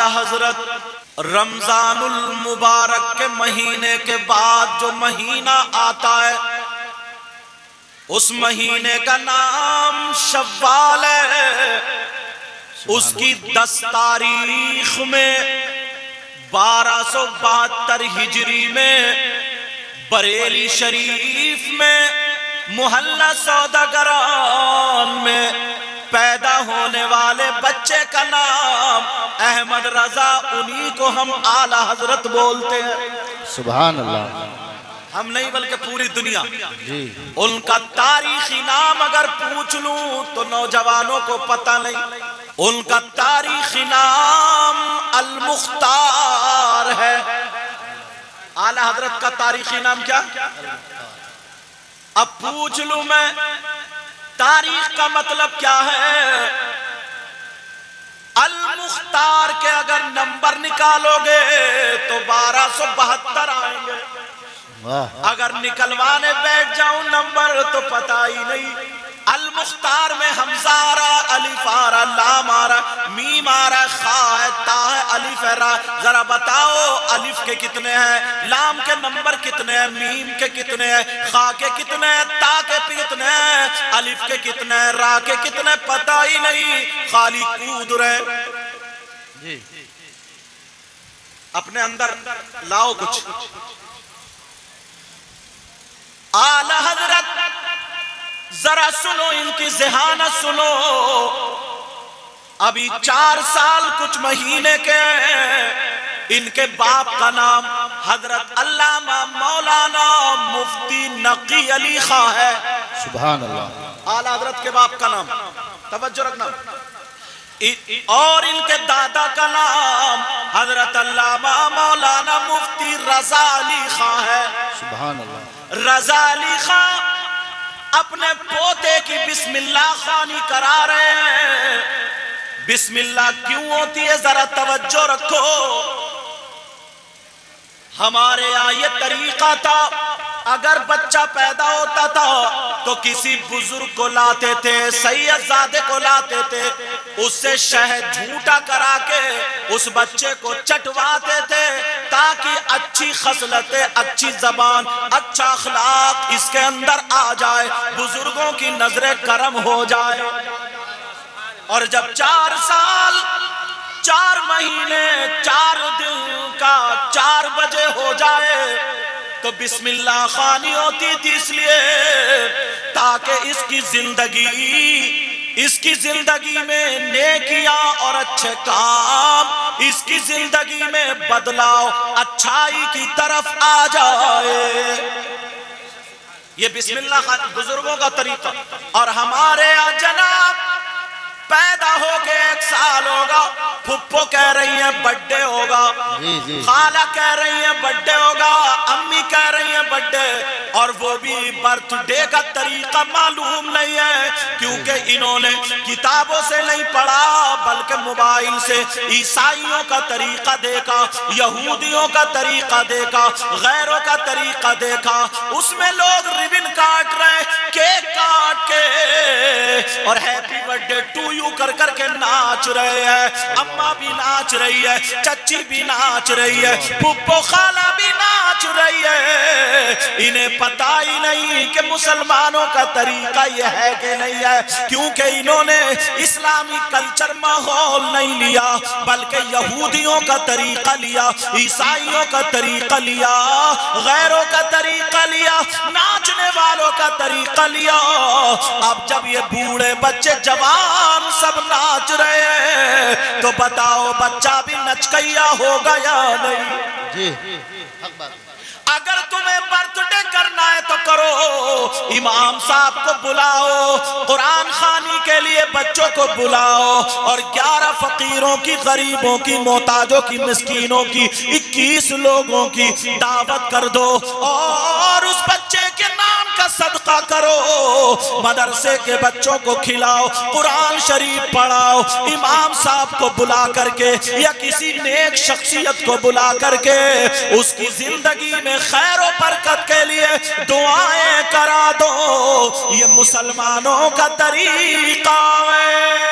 اعلیٰ حضرت رمضان المبارک کے مہینے کے بعد جو مہینہ آتا ہے اس مہینے کا نام شوال ہے. اس کی 10 تاریخ میں 1272 ہجری میں بریلی شریف میں محلہ سوداگران میں پیدا ہونے والے بچے کا نام احمد رضا، انہی کو ہم اعلیٰ حضرت بولتے ہیں. سبحان اللہ. ہم نہیں بلکہ پوری دنیا. ان کا تاریخی نام اگر پوچھ لوں تو نوجوانوں کو پتہ نہیں. ان کا تاریخی نام المختار ہے. اعلیٰ حضرت کا تاریخی نام کیا؟ اب پوچھ لوں میں تاریخ کا مطلب کیا ہے؟ المختار کے اگر نمبر نکالو گے تو 1272 آئیں گے. اگر نکلوانے بیٹھ جاؤں نمبر تو پتہ ہی نہیں. المختار میں حمزہ آ رہا، الف آ رہا، لام آ رہا، میم آ رہا، خا ہے، تا ہے، الف ہے، را. ذرا بتاؤ الف کے کتنے ہیں، لام کے نمبر کتنے ہیں، میم کے کتنے ہیں، خا کے کتنے ہیں، تا کے کتنے ہیں، الف کے کتنے ہیں، را کے کتنے، پتہ ہی نہیں. خالی کود رہے. اپنے اندر لاؤ کچھ. اعلیٰ حضرت ذرا سنو ان کی ذہانت سنو. ابھی 4 سال کچھ مہینے کے ان کے باپ کا نام حضرت علامہ مولانا مفتی نقی علی خاں ہے. سبحان اللہ. اعلیٰ حضرت کے باپ کا نام توجہ رکھنا. اور ان کے دادا کا نام حضرت علامہ مولانا مفتی رضا علی خاں ہے. سبحان اللہ. رضا علی خاں اپنے پوتے کی بسم اللہ خوانی کرا رہے ہیں. بسم اللہ کیوں ہوتی ہے ذرا توجہ رکھو. ہمارے یہاں یہ طریقہ تھا اگر بچہ پیدا ہوتا تھا تو کسی بزرگ کو لاتے تھے، سید زادے کو لاتے تھے، اس سے شہد جھوٹا کرا کے اس بچے کو چٹواتے تھے تاکہ اچھی خصلتیں، اچھی زبان، اچھا اخلاق اس کے اندر آ جائے، بزرگوں کی نظر کرم ہو جائے. اور جب 4 سال 4 مہینے 4 دن کا 4 بجے ہو جائے تو بسم اللہ خوانی ہوتی تھی، اس لیے تاکہ اس کی زندگی میں نیکیاں اور اچھے کام، اس کی زندگی میں بدلاؤ اچھائی کی طرف آ جائے. یہ بسم اللہ خوانی بزرگوں کا طریقہ. اور ہمارے یہاں جناب پیدا ہو کے 1 سال ہوگا، پھپھو کہہ رہی ہیں بڈے ہوگا، خالہ کہہ رہی ہیں بڈے ہوگا، امی کہہ رہی ہیں بڈے. اور وہ بھی برتھ ڈے کا طریقہ معلوم نہیں ہے کیونکہ انہوں نے کتابوں سے نہیں پڑھا بلکہ موبائل سے عیسائیوں کا طریقہ دیکھا، یہودیوں کا طریقہ دیکھا، غیروں کا طریقہ دیکھا. اس میں لوگ ریبن کاٹ رہے، کیک کاٹ کے اور ہیپی برتھ ڈے ٹو یو کر کے ناچ رہے ہیں. اماں بھی ناچ رہی ہے، چچی بھی ناچ رہی ہے، پھپھو خالہ بھی ناچ رہی ہے. انہیں پتہ ہی نہیں کہ مسلمانوں کا طریقہ یہ ہے کہ نہیں ہے کیونکہ انہوں نے اسلامی کلچر ماحول نہیں لیا بلکہ یہودیوں کا طریقہ لیا، عیسائیوں کا طریقہ لیا، غیروں کا طریقہ لیا، ناچنے والوں کا طریقہ لیا. اب جب یہ بوڑھے بچے جوان سب ناچ رہے ہیں تو بتاؤ بچہ بھی نچکیا ہوگا یا نہیں؟ جی حق بات. اگر تمہیں برتھ ڈے کرنا ہے تو کرو، امام صاحب کو بلاؤ، قرآن خوانی کے لیے بچوں کو بلاؤ اور 11 فقیروں کی، غریبوں کی، محتاجوں کی، مسکینوں کی 21 لوگوں کی دعوت کر دو اور اس بچے کے نام کا صدقہ کرو. مدرسے کے بچوں کو کھلاؤ، قرآن شریف پڑھاؤ، امام صاحب کو بلا کر کے یا کسی نیک شخصیت کو بلا کر کے اس کی زندگی میں خیر و برکت کے لیے دعائیں کرا دو. یہ مسلمانوں کا طریقہ ہے.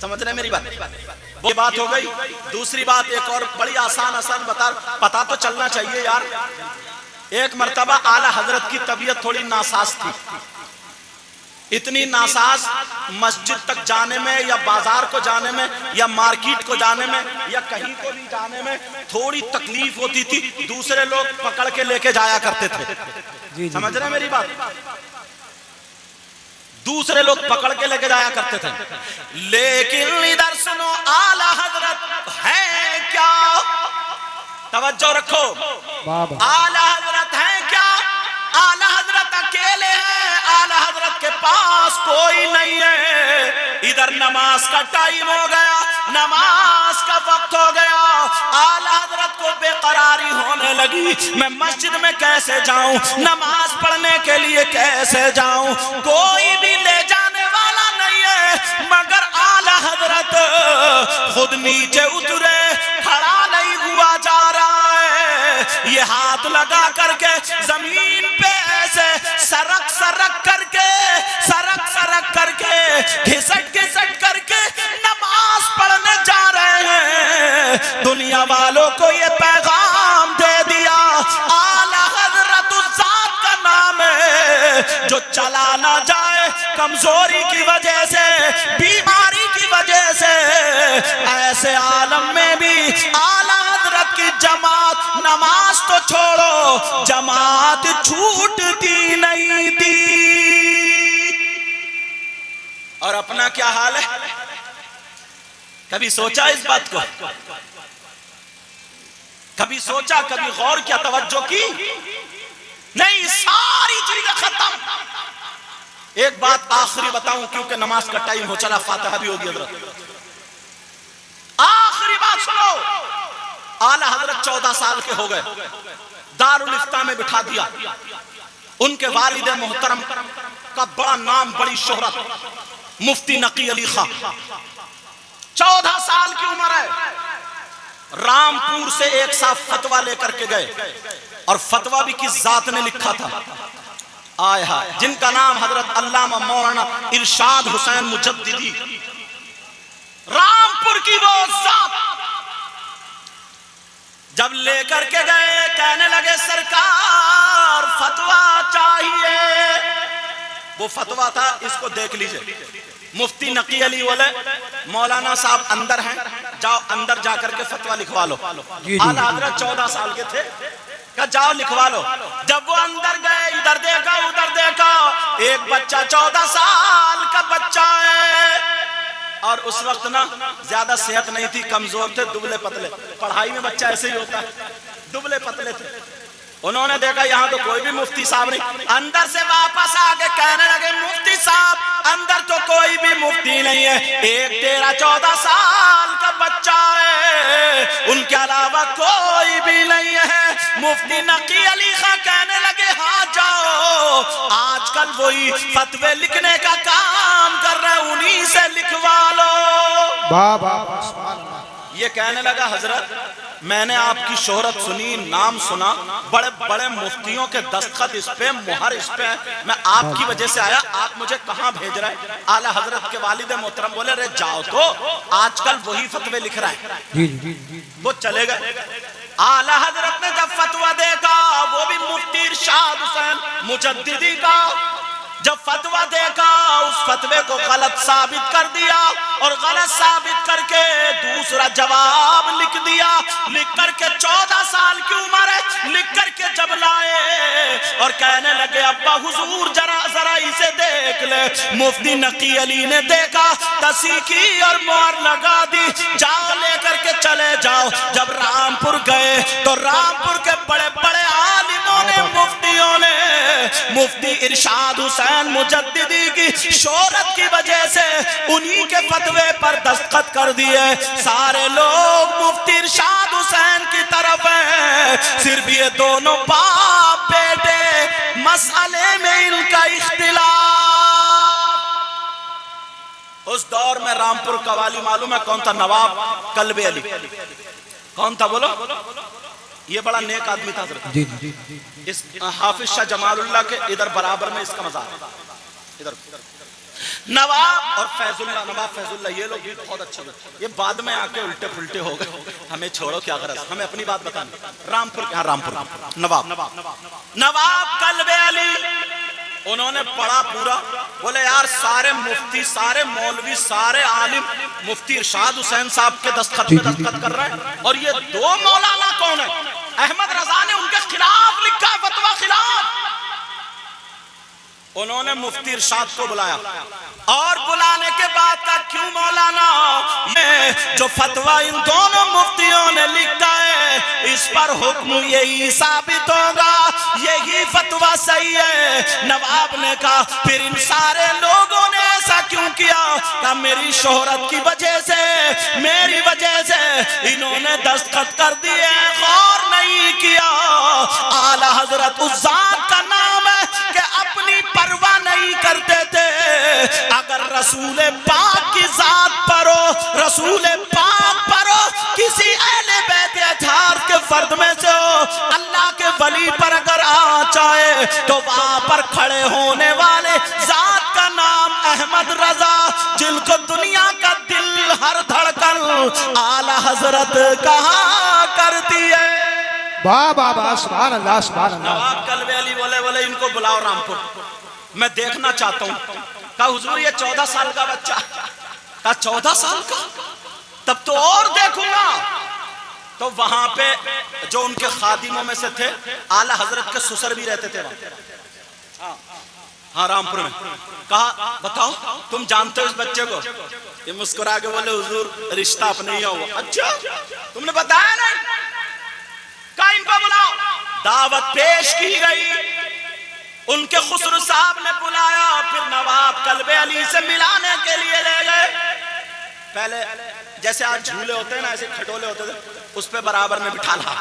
سمجھ رہے میری بات؟ وہ بات ہو گئی. دوسری بات ایک اور بڑی آسان پتا تو چلنا چاہیے یار. ایک مرتبہ اعلیٰ حضرت کی طبیعت تھوڑی ناساز تھی. اتنی ناساز مسجد تک جانے میں یا بازار کو جانے میں یا مارکیٹ کو جانے میں یا کہیں کو بھی جانے میں تھوڑی تکلیف ہوتی تھی. دوسرے لوگ پکڑ کے لے کے جایا کرتے تھے. سمجھ رہے میری بات؟ دوسرے لوگ پکڑ کے لے کے جایا کرتے تھے. لیکن ادھر سنو اعلیٰ حضرت ہے کیا؟ توجہ رکھو. اعلیٰ حضرت ہے کیا؟ اعلیٰ حضرت اکیلے ہیں. اعلیٰ حضرت کے پاس کوئی نہیں ہے. ادھر نماز کا ٹائم ہو گیا, نماز کا وقت ہو گیا. اعلیٰ حضرت کو بے قراری ہونے لگی, میں مسجد میں کیسے جاؤں, نماز پڑھنے کے لیے کیسے جاؤں. کوئی بھی لے جانے والا نہیں ہے مگر اعلیٰ حضرت خود نیچے اترے, کھڑا نہیں ہوا جا رہا ہے. یہ ہاتھ لگا کر کے زمین پہ ایسے سرک سرک کر کے گھسٹ کر کے نماز پڑھنے جا رہے ہیں. دنیا والوں کو یہ پیغام دے دیا اعلیٰ حضرت اس ذات کا نام ہے جو چلا نہ جائے کمزوری کی وجہ سے, بیماری کی وجہ سے. ایسے عالم میں بھی اعلیٰ حضرت کی جماعت, نماز تو چھوڑو جماعت چھوٹتی نہیں تھی. اور اپنا کیا حال ہے؟ کبھی سوچا اس بات کو؟ کبھی سوچا, کبھی غور کیا, توجہ کی؟ نہیں, ساری چیزیں ختم. ایک بات آخری بتاؤں کیونکہ نماز کا ٹائم ہو چلا, فاتحہ بھی ہوگی حضرت. آخری بات سنو. اعلیٰ حضرت 14 سال کے ہو گئے, دارالافتاء میں بٹھا دیا. ان کے والد محترم کا بڑا نام, بڑی شہرت, مفتی نقی علی خان. 14 سال کی عمر ہے. رامپور سے ایک صاحب فتویٰ لے کر کے گئے, اور فتویٰ بھی کس ذات نے لکھا تھا, آئے ہائے, جن کا نام حضرت علامہ مولانا ارشاد حسین مجددی. رامپور کی وہ ذات جب لے کر کے گئے, کہنے لگے سرکار فتویٰ چاہیے. وہ فتویٰ تھا, اس کو دیکھ لیجئے. مفتی نقی علی والے مولانا صاحب اندر ہیں, جاؤ اندر جا کر کے فتویٰ لکھوا لو. اعلیٰ حضرت 14 سال کے تھے, کہا جاؤ لکھوا لو. جب وہ اندر گئے, ادھر دیکھا ادھر دیکھا, ایک بچہ 14 سال کا بچہ ہے. اور اس وقت نا زیادہ صحت نہیں تھی, کمزور تھے, دبلے پتلے. پڑھائی میں بچہ ایسے ہی ہوتا ہے, دبلے پتلے تھے. انہوں نے دیکھا یہاں تو کوئی بھی مفتی صاحب نہیں. اندر سے واپس آگے کہنے لگے مفتی صاحب اندر تو کوئی بھی مفتی نہیں ہے, ایک 13-14 سال کا بچہ ہے, ان کے علاوہ کوئی بھی نہیں ہے. مفتی نقی علی خان کہنے لگے ہاں جاؤ, آج کل وہی فتوے لکھنے کا کام کر رہے, انہی سے لکھوا لو. یہ کہنے لگا حضرت میں نے آپ کی شہرت سنی, نام سنا, بڑے بڑے مفتیوں کے دستخط اس پہ, مہر اس پہ, میں آپ کی وجہ سے آیا, آپ مجھے کہاں بھیج رہے ہیں؟ اعلیٰ حضرت کے والد محترم بولے رہے جاؤ تو, آج کل وہی فتوے لکھ رہا ہے. وہ چلے گئے. اعلیٰ حضرت نے جب فتویٰ دیکھا, وہ بھی مفتی ارشاد حسین مجددی کا, جب فتویٰ دیکھا اس فتوے کو غلط ثابت کر دیا, اور غلط ثابت کر کے دوسرا جواب لکھ دیا. لکھ کر کے 14 سال کی عمر ہے, لکھ کر کے جب لائے اور کہنے لگے ابا حضور ذرا اسے دیکھ لے. مفتی نقی علی نے دیکھا, تصحیح کی اور مہر لگا دی, جاؤ لے کر کے چلے جاؤ. جب رامپور گئے تو رامپور کے بڑے بڑے عالموں نے, مفتیوں نے, مفتی ارشاد حسین مجددی کی شہرت کی وجہ سے انہی کے فتوے پر دستخط کر دیے. سارے لوگ مفتی ارشاد حسین کی طرف ہیں, صرف یہ دونوں باپ بیٹے مسئلے میں ان کا اختلاف. اس دور میں رامپور کا والی معلوم ہے کون تھا؟ نواب کلب علی. کون تھا بولو؟ یہ بڑا نیک آدمی تھا حضرت. اس حافظ شاہ جمال اللہ کے ادھر برابر میں اس کا مزار ہے. ادھر نواب اور فیض اللہ، نواب فیض اللہ، یہ لوگ بھی بہت اچھے لوگ، یہ بعد میں آ کے الٹے پھلٹے ہو گئے، ہمیں چھوڑو کیا غرض، ہمیں اپنی بات بتانی۔ رامپور، یہاں رامپور، نواب قلب علی، انہوں نے پڑھا پورا، بولے یار سارے مفتی، سارے مولوی، سارے عالم مفتی ارشاد حسین صاحب کے دستخط پہ دستخط کر رہے ہیں، اور یہ دو مولانا کون ہیں؟ احمد رضا نے ان کے خلاف لکھا ہے فتویٰ خلاف۔ انہوں نے مفتی ارشاد کو بلایا، اور بلانے کے بعد کا کیوں مولانا، یہ جو فتویٰ ان دونوں مفتیوں نے لکھا ہے اس پر حکم یہی ثابت ہوگا، یہی فتویٰ صحیح ہے۔ نواب نے کہا پھر ان سارے لوگوں نے ایسا کیوں کیا؟ کہ میری شہرت کی وجہ سے، میری وجہ سے انہوں نے دستخط کر دیے، غور نہیں کیا۔ اعلیٰ حضرت اس ذات کا نام ہے کہ اپنی پرواہ نہیں کرتے تھے، اگر رسول پاک کی ذات پر ہو، رسول پاک پر ہو، کسی اہل بیت اطہار کے فرد میں سے ہو، اللہ کے ولی پر اگر آ جائے تو وہاں پر کھڑے ہونے والے ذات کا نام احمد رضا، جن کو دنیا کا دل ہر دھڑکن اعلیٰ حضرت کہا کرتی ہے۔ واہ واہ واہ، سبحان اللہ سبحان اللہ۔ نواب قلب علی بولے ان کو بلاؤ رامپور، میں دیکھنا چاہتا ہوں۔ کہا حضور یہ 14 سال کا بچہ، کہا 14 سال کا، تب تو اور دیکھوں گا۔ تو وہاں پہ جو ان کے خادموں میں سے تھے، اعلیٰ حضرت کے سسر بھی رہتے تھے وہاں، ہاں رامپور میں۔ کہا بتاؤ تم جانتے ہو اس بچے کو؟ یہ مسکرا کے بولے حضور رشتہ اپنے ہی ہوا۔ اچھا تم نے بتایا نہیں؟ کہا ان کو بلاؤ۔ دعوت پیش کی گئی، ان کے خسرو صاحب نے بلایا، پھر نواب قلب علی سے ملانے کے لیے لے گئے۔ پہلے جیسے آج جھولے ہوتے ہیں نا، ایسے کھٹولے ہوتے تھے، اس پہ برابر میں بٹھا لا،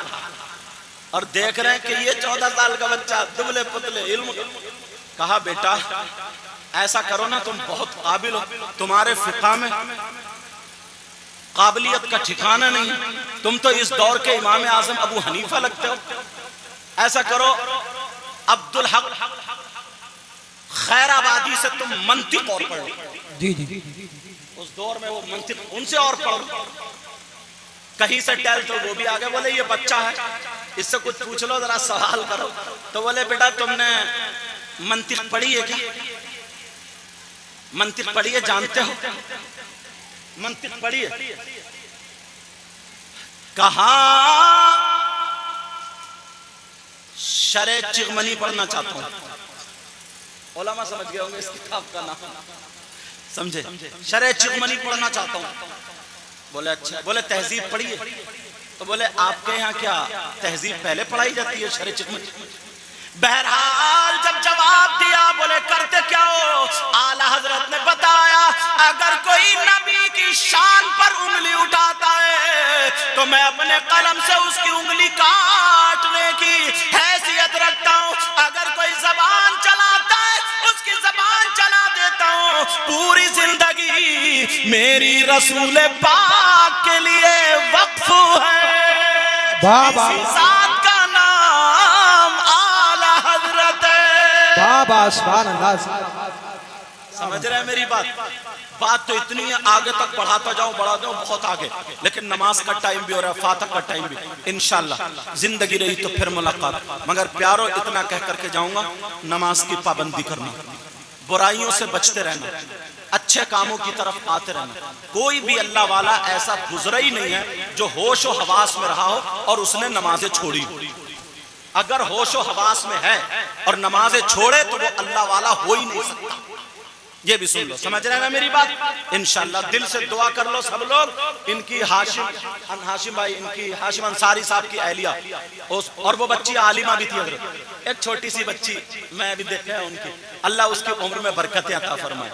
اور دیکھ رہے ہیں کہ یہ 14 سال کا بچہ، دبلے پتلے، علم۔ کہا بیٹا ایسا کرو نا، تم بہت قابل ہو، تمہارے فقہ میں قابلیت کا ٹھکانہ نہیں، تم تو اس دور کے امام اعظم ابو حنیفہ لگتے ہو۔ ایسا کرو عبدالحق خیر آبادی سے تم منطق اور پڑھو، جی جی، اس دور میں وہ منطق، ان سے اور پڑھو۔ کہیں سے ٹیل تو وہ بھی آگے بولے یہ بچہ ہے، اس سے کچھ پوچھ لو، ذرا سوال کرو۔ تو بولے بیٹا تم نے منطق پڑھی ہے کیا؟ منطق پڑھی ہے، جانتے ہو منطق پڑھی ہے؟ کہاں شرح چغمنی پڑھنا چاہتا ہوں، علماء سمجھ گئے ہوں گے اس کتاب کا نام، سمجھے؟ شرح چغمنی پڑھنا چاہتا ہوں۔ بولے اچھا، بولے تہذیب پڑھی ہے؟ تو بولے آپ کے یہاں کیا تہذیب پہلے پڑھائی جاتی ہے شرح چغمنی؟ بہرحال جب جواب دیا، بولے کرتے کیا ہو؟ اعلیٰ حضرت نے بتایا اگر کوئی نبی کی شان پر انگلی اٹھاتا ہے تو میں اپنے قلم سے اس کی انگلی کاٹنے کی حیثیت رکھتا ہوں، اگر کوئی زبان چلاتا ہے اس کی زبان چلا دیتا ہوں، پوری زندگی میری رسول پاک کے لیے وقف ہے۔ اسی ذات کا نام اعلیٰ حضرت ہے۔ بابا سبحان اللہ۔ سمجھ رہے ہیں میری بات؟ بات تو اتنی ہے، آگے تک بڑھاتا جاؤں بہت آگے، لیکن نماز کا ٹائم بھی ہو رہا ہے، فاتح کا ٹائم بھی۔ انشاءاللہ زندگی رہی تو پھر ملاقات، مگر پیارو اتنا کہہ کر کے جاؤں گا، نماز کی پابندی کرنا، برائیوں سے بچتے رہنا، اچھے کاموں کی طرف آتے رہنا۔ کوئی بھی اللہ والا ایسا گزرا ہی نہیں ہے جو ہوش و حواس میں رہا ہو اور اس نے نمازیں چھوڑی ہو۔ اگر ہوش و حواس میں ہے اور نمازیں چھوڑے تو وہ اللہ والا ہو ہی نہیں سکتا۔ یہ بھی سن لو، سمجھ رہے ہیں نا میری بات؟ انشاءاللہ دل سے دعا کر لو سب لوگ، ان کی ہاشم بھائی، ان کی ہاشم انصاری صاحب کی اہلیہ، اور وہ بچی عالمہ بھی تھی حضرت، ایک چھوٹی سی بچی میں بھی دیکھا ہے ان کی، اللہ اس کی عمر میں برکتیں عطا فرمائے،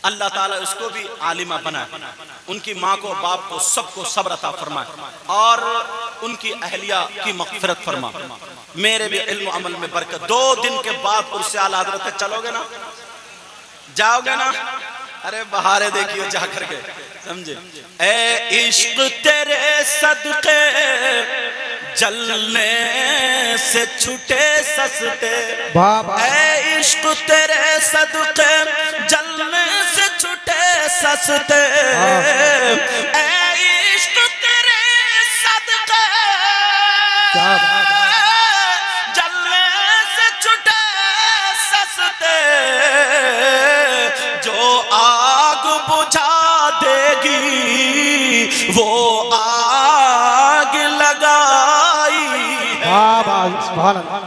اللہ تعالیٰ اس کو بھی عالمہ بنائے، ان کی ماں کو باپ کو سب کو صبر عطا فرمائے، اور ان کی اہلیہ کی مغفرت فرما، میرے بھی علم و عمل میں برکت۔ 2 دن کے بعد عرص اعلیٰ حضرت تک چلو گے نا، جاؤ گے نا؟ ارے بہارے دیکھیے جا کر کے، سمجھے؟ اے عشق تیرے صدقے جلنے سے چھٹے سستے، اے عشق تیرے صدقے جلنے سستے اے عشق تیرے صدقے جلنے سے چھٹے سستے جو آگ بجھا دے گی وہ آگ لگائی ہے۔ سبحان اللہ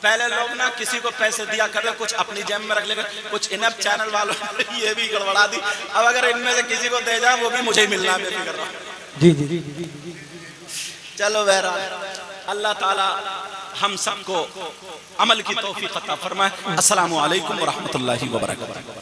پہلے لوگ نا کسی کو پیسے دیا کرتے کچھ اپنی جیب میں رکھ لے کر، کچھ انپ چینل والوں نے یہ بھی گڑبڑا دی، اب اگر ان میں سے کسی کو دے جائیں وہ بھی مجھے ہی ملنا ہے، میں بھی کر رہا ہوں۔ جی جی چلو بہرحال اللہ تعالی ہم سب کو عمل کی توفیق عطا فرمائے۔ السلام علیکم ورحمۃ اللہ وبرکاتہ۔